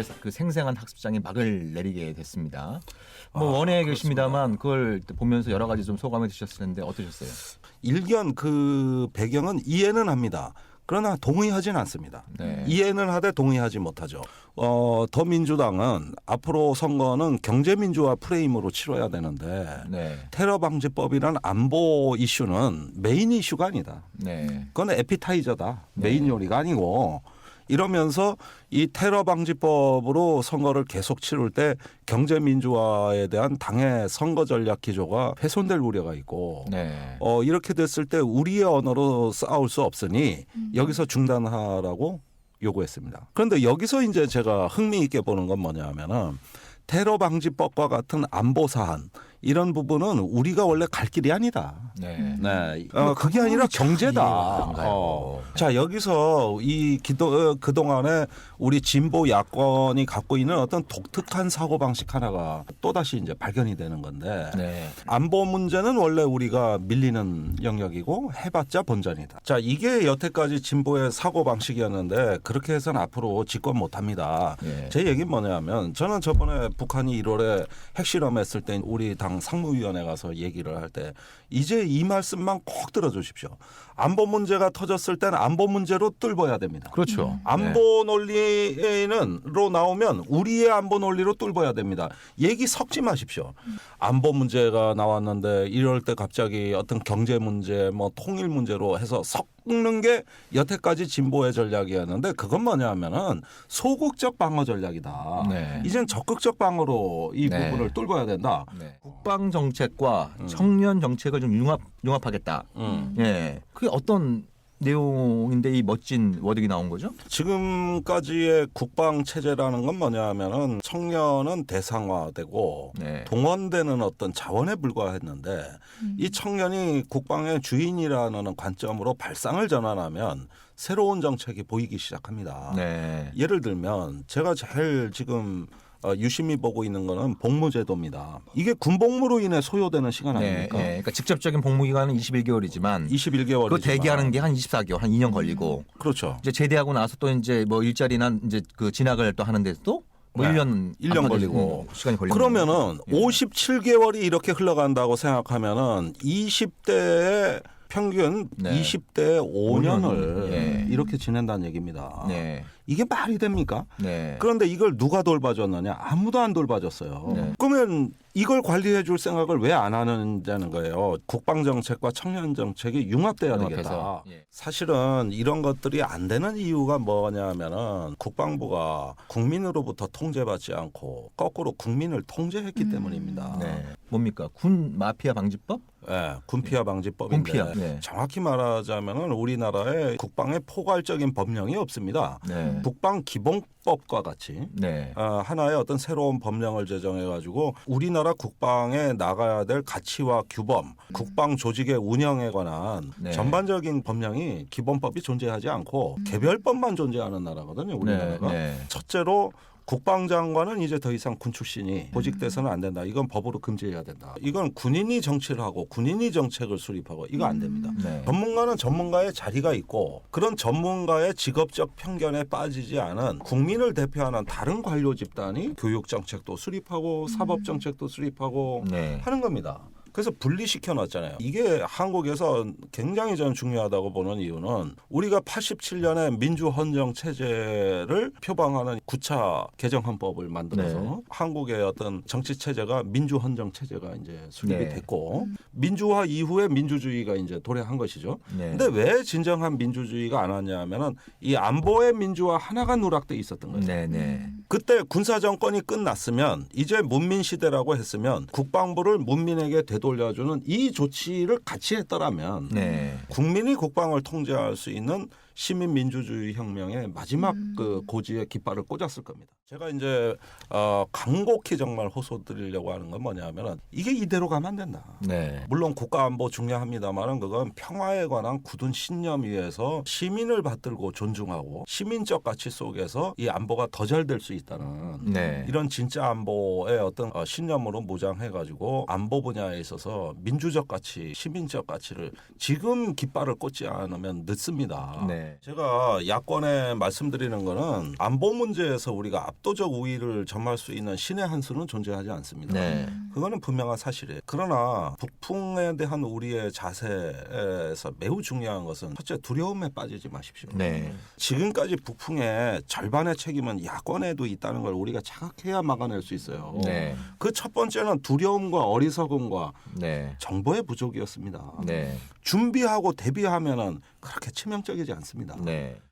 우리의 그 생생한 학습장에 막을 내리게 됐습니다. 뭐 원외에 계십니다만 그걸 보면서 여러 가지 좀 소감을 드셨을 텐데 어떠셨어요? 일견 그 배경은 이해는 합니다. 그러나 동의하진 않습니다. 네. 이해는 하되 동의하지 못하죠. 더민주당은 앞으로 선거는 경제민주화 프레임으로 치러야 되는데 네. 테러 방지법이란 안보 이슈는 메인 이슈가 아니다. 네. 그건 에피타이저다. 메인 요리가 아니고 이러면서 이 테러 방지법으로 선거를 계속 치를 때 경제 민주화에 대한 당의 선거 전략 기조가 훼손될 우려가 있고 네. 이렇게 됐을 때 우리의 언어로 싸울 수 없으니 여기서 중단하라고 요구했습니다. 그런데 여기서 이제 제가 흥미있게 보는 건 뭐냐면은 테러 방지법과 같은 안보 사안 이런 부분은 우리가 원래 갈 길이 아니다. 네. 네, 그게 아니라 경제다. 자, 여기서 이 그동안에 우리 진보 야권이 갖고 있는 어떤 독특한 사고방식 하나가 또다시 이제 발견이 되는 건데 네. 안보 문제는 원래 우리가 밀리는 영역이고 해봤자 본전이다. 자, 이게 여태까지 진보의 사고방식이었는데 그렇게 해서는 앞으로 집권 못합니다. 네. 제 얘기는 뭐냐면 저는 저번에 북한이 1월에 핵실험했을 때 우리 당 상무위원회 가서 얘기를 할 때 이제 이 말씀만 꼭 들어주십시오. 안보 문제가 터졌을 때는 안보 문제로 뚫어야 됩니다. 그렇죠. 안보 논리로 나오면 우리의 안보 논리로 뚫어야 됩니다. 얘기 섞지 마십시오. 안보 문제가 나왔는데 이럴 때 갑자기 어떤 경제 문제, 뭐 통일 문제로 해서 섞는 게 여태까지 진보의 전략이었는데 그건 뭐냐면은 소극적 방어 전략이다. 네. 이젠 적극적 방어로 이 네. 부분을 뚫어야 된다. 네. 국방 정책과 청년 정책을 좀 융합하겠다. 예. 그게 어떤 내용인데 이 멋진 워딩이 나온 거죠? 지금까지의 국방 체제라는 건 뭐냐면은 청년은 대상화되고 네. 동원되는 어떤 자원에 불과했는데 이 청년이 국방의 주인이라는 관점으로 발상을 전환하면 새로운 정책이 보이기 시작합니다. 네. 예를 들면 제가 제일 지금 유심히 보고 있는 거는 복무제도입니다. 이게 군복무로 인해 소요되는 시간 네. 아닙니까? 네. 그러니까 직접적인 복무 기간은 21개월이지만 21개월이지만 그 대기하는 게 한 24개월, 한 2년 걸리고 그렇죠. 이제 제대하고 나서 또 이제 뭐 일자리나 이제 그 진학을 또 하는데도 뭐 네. 1년 걸리고 시간이 걸리고 그러면은 예. 57개월이 이렇게 흘러간다고 생각하면은 20대의 평균 네. 20대 5년을 예. 이렇게 지낸다는 얘기입니다. 네. 이게 말이 됩니까? 네. 그런데 이걸 누가 돌봐줬느냐? 아무도 안 돌봐줬어요. 네. 그러면 이걸 관리해 줄 생각을 왜 안 하는다는 거예요. 국방정책과 청년정책이 융합돼야 되겠다. 융합해서. 예. 사실은 이런 것들이 안 되는 이유가 뭐냐면은 국방부가 국민으로부터 통제받지 않고 거꾸로 국민을 통제했기 때문입니다. 네. 뭡니까? 군 마피아 방지법? 네, 군피아 방지법인데 군피아. 네. 정확히 말하자면은 우리나라에 국방에 포괄적인 법령이 없습니다. 네. 국방기본법과 같이 네. 하나의 어떤 새로운 법령을 제정해가지고 우리나라 국방에 나가야 될 가치와 규범, 국방 조직의 운영에 관한 네. 전반적인 법령이 기본법이 존재하지 않고 개별법만 존재하는 나라거든요. 우리나라가. 네. 첫째로 국방장관은 이제 더 이상 군 출신이 보직돼서는 안 된다. 이건 법으로 금지해야 된다. 이건 군인이 정치를 하고 군인이 정책을 수립하고 이거 안 됩니다. 네. 전문가는 전문가의 자리가 있고 그런 전문가의 직업적 편견에 빠지지 않은 국민을 대표하는 다른 관료 집단이 교육 정책도 수립하고 사법 정책도 수립하고 네. 하는 겁니다. 그래서 분리시켜 놨잖아요. 이게 한국에서 굉장히 저는 중요하다고 보는 이유는 우리가 87년에 민주헌정 체제를 표방하는 9차 개정헌법을 만들어서 네. 한국의 어떤 정치 체제가 민주헌정 체제가 이제 수립이 네. 됐고 민주화 이후에 민주주의가 이제 도래한 것이죠. 네. 근데 왜 진정한 민주주의가 안 왔냐면은 이 안보의 민주화 하나가 누락돼 있었던 거죠. 네. 네. 그때 군사 정권이 끝났으면 이제 문민 시대라고 했으면 국방부를 문민에게 되돌려주는 이 조치를 같이 했더라면 네. 국민이 국방을 통제할 수 있는 시민 민주주의 혁명의 마지막 그 고지에 깃발을 꽂았을 겁니다. 제가 이제 간곡히 정말 호소드리려고 하는 건 뭐냐면은 이게 이대로 가면 안 된다. 네. 물론 국가안보 중요합니다만은 그건 평화에 관한 굳은 신념 위에서 시민을 받들고 존중하고 시민적 가치 속에서 이 안보가 더 잘 될 수 있다는 네. 이런 진짜 안보의 어떤 신념으로 무장해가지고 안보 분야에 있어서 민주적 가치, 시민적 가치를 지금 깃발을 꽂지 않으면 늦습니다. 네. 제가 야권에 말씀드리는 거는 안보 문제에서 우리가 압도적 우위를 점할 수 있는 신의 한 수는 존재하지 않습니다. 네. 그거는 분명한 사실이에요. 그러나 북풍에 대한 우리의 자세에서 매우 중요한 것은 첫째 두려움에 빠지지 마십시오. 네. 지금까지 북풍의 절반의 책임은 야권에도 있다는 걸 우리가 자각해야 막아낼 수 있어요. 네. 그 첫 번째는 두려움과 어리석음과 네. 정보의 부족이었습니다. 네. 준비하고 대비하면은 그렇게 치명적이지 않습니다. 네.